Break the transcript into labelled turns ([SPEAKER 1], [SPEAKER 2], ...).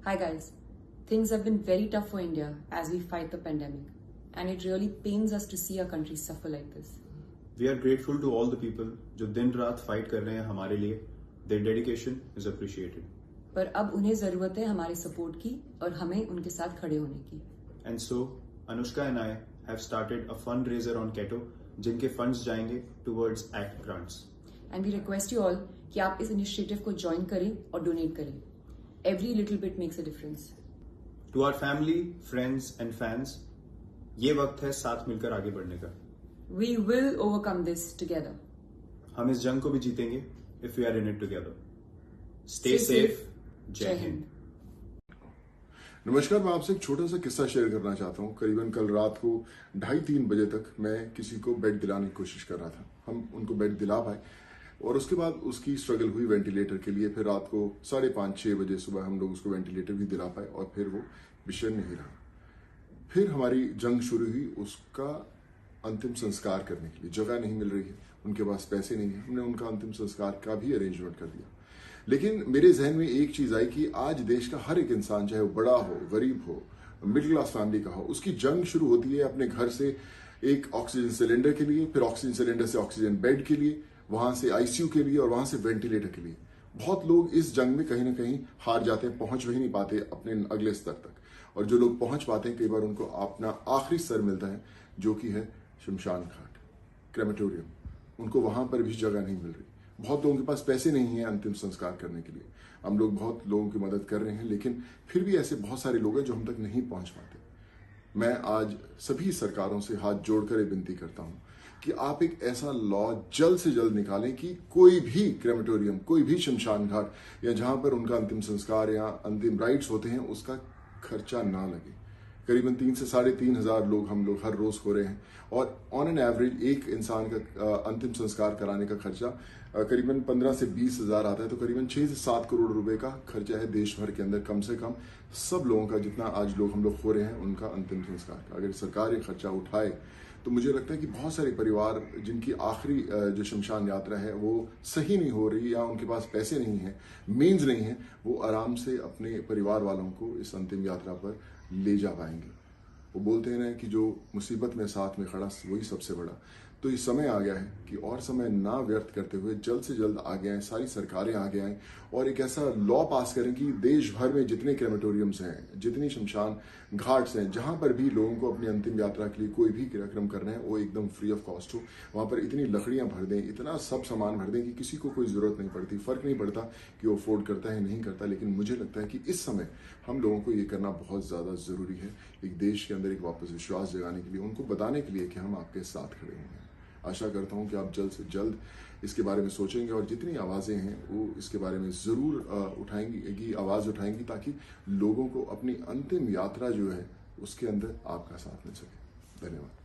[SPEAKER 1] Hi guys. Things have been very tough for India as we fight the pandemic, and it really pains us to see our country suffer like this.
[SPEAKER 2] We are grateful to all the people जो दिन रात fight कर रहे हैं हमारे लिए. Their dedication is appreciated.
[SPEAKER 1] पर अब उन्हें जरूरत है हमारे सपोर्ट की और हमें उनके साथ खड़े होने की.
[SPEAKER 2] And so, Anushka and I have started a fundraiser on Keto, जिनके funds जाएंगे towards ACT grants.
[SPEAKER 1] And we request you all कि आप इस इनिशिएटिव को ज्वाइन करें और डोनेट करें. Every little bit makes a difference.
[SPEAKER 2] To our family, friends and fans, ये वक्त है साथ मिलकर आगे बढ़ने का.
[SPEAKER 1] We will overcome this together.
[SPEAKER 2] हम इस जंग को भी जीतेंगे if we are in it together. Stay safe. जय हिंद.
[SPEAKER 3] नमस्कार, मैं आपसे एक छोटा सा किस्सा शेयर करना चाहता हूँ. करीबन कल रात को 2:30-3 बजे तक मैं किसी को बेड दिलाने की कोशिश कर रहा था. हम उनको बेड दिला पाए और उसके बाद उसकी स्ट्रगल हुई वेंटिलेटर के लिए. फिर रात को 5:30-6 बजे सुबह हम लोग उसको वेंटिलेटर भी दिला पाए और फिर वो विषय नहीं रहा. फिर हमारी जंग शुरू हुई उसका अंतिम संस्कार करने के लिए. जगह नहीं मिल रही है, उनके पास पैसे नहीं है. हमने उनका अंतिम संस्कार का भी अरेंजमेंट कर दिया. लेकिन मेरे जहन में एक चीज आई कि आज देश का हर एक इंसान, चाहे वो बड़ा हो, गरीब हो, मिडिल क्लास फैमिली का हो, उसकी जंग शुरू होती है अपने घर से एक ऑक्सीजन सिलेंडर के लिए, फिर ऑक्सीजन सिलेंडर से ऑक्सीजन बेड के लिए, वहां से आईसीयू के लिए और वहां से वेंटिलेटर के लिए. बहुत लोग इस जंग में कहीं ना कहीं हार जाते हैं, पहुंच ही नहीं पाते अपने अगले स्तर तक. और जो लोग पहुंच पाते हैं कई बार उनको अपना आखिरी स्तर मिलता है जो कि है शमशान घाट, क्रेमेटोरियम. उनको वहां पर भी जगह नहीं मिल रही. बहुत लोगों के पास पैसे नहीं है अंतिम संस्कार करने के लिए. हम लोग बहुत लोगों की मदद कर रहे हैं, लेकिन फिर भी ऐसे बहुत सारे लोग हैं जो हम तक नहीं पहुंच पाते. मैं आज सभी सरकारों से हाथ जोड़कर विनती करता हूं कि आप एक ऐसा लॉ जल्द से जल्द निकालें कि कोई भी क्रेमेटोरियम, कोई भी शमशान घाट या जहां पर उनका अंतिम संस्कार या अंतिम राइट्स होते हैं उसका खर्चा ना लगे. करीबन 3 से 3.5 हजार लोग हम लोग हर रोज हो रहे हैं और ऑन एन एवरेज एक इंसान का अंतिम संस्कार कराने का खर्चा करीबन 15 से 20 हजार आता है. तो करीबन 6 से 7 करोड़ रुपए का खर्चा है देश भर के अंदर कम से कम सब लोगों का, जितना आज लोग हम लोग हो रहे हैं उनका अंतिम संस्कार का. अगर सरकार ये खर्चा उठाए तो मुझे लगता है कि बहुत सारे परिवार जिनकी आखिरी जो शमशान यात्रा है वो सही नहीं हो रही या उनके पास पैसे नहीं है, मीन्स नहीं है, वो आराम से अपने परिवार वालों को इस अंतिम यात्रा पर ले जा पाएंगे. वो बोलते हैं ना कि जो मुसीबत में साथ में खड़ा वही सबसे बड़ा. तो ये समय आ गया है कि और समय ना व्यर्थ करते हुए जल्द से जल्द आगे आए, सारी सरकारें आगे आएं और एक ऐसा लॉ पास करें कि देश भर में जितने क्रेमेटोरियम्स हैं, जितनी शमशान घाट्स हैं, जहां पर भी लोगों को अपनी अंतिम यात्रा के लिए कोई भी कार्यक्रम करना है वो एकदम फ्री ऑफ कॉस्ट हो. वहां पर इतनी लकड़ियां भर दें, इतना सब सामान भर दें कि किसी को कोई जरूरत नहीं पड़ती. फर्क नहीं पड़ता कि वो अफोर्ड करता है नहीं करता. लेकिन मुझे लगता है कि इस समय हम लोगों को ये करना बहुत ज्यादा जरूरी है, एक देश के अंदर एक वापस विश्वास जगाने के लिए, उनको बताने के लिए कि हम आपके साथ खड़े हुए हैं. आशा करता हूं कि आप जल्द से जल्द इसके बारे में सोचेंगे और जितनी आवाजें हैं वो इसके बारे में जरूर उठाएंगी, आवाज उठाएंगी, ताकि लोगों को अपनी अंतिम यात्रा जो है उसके अंदर आपका साथ मिल सके. धन्यवाद.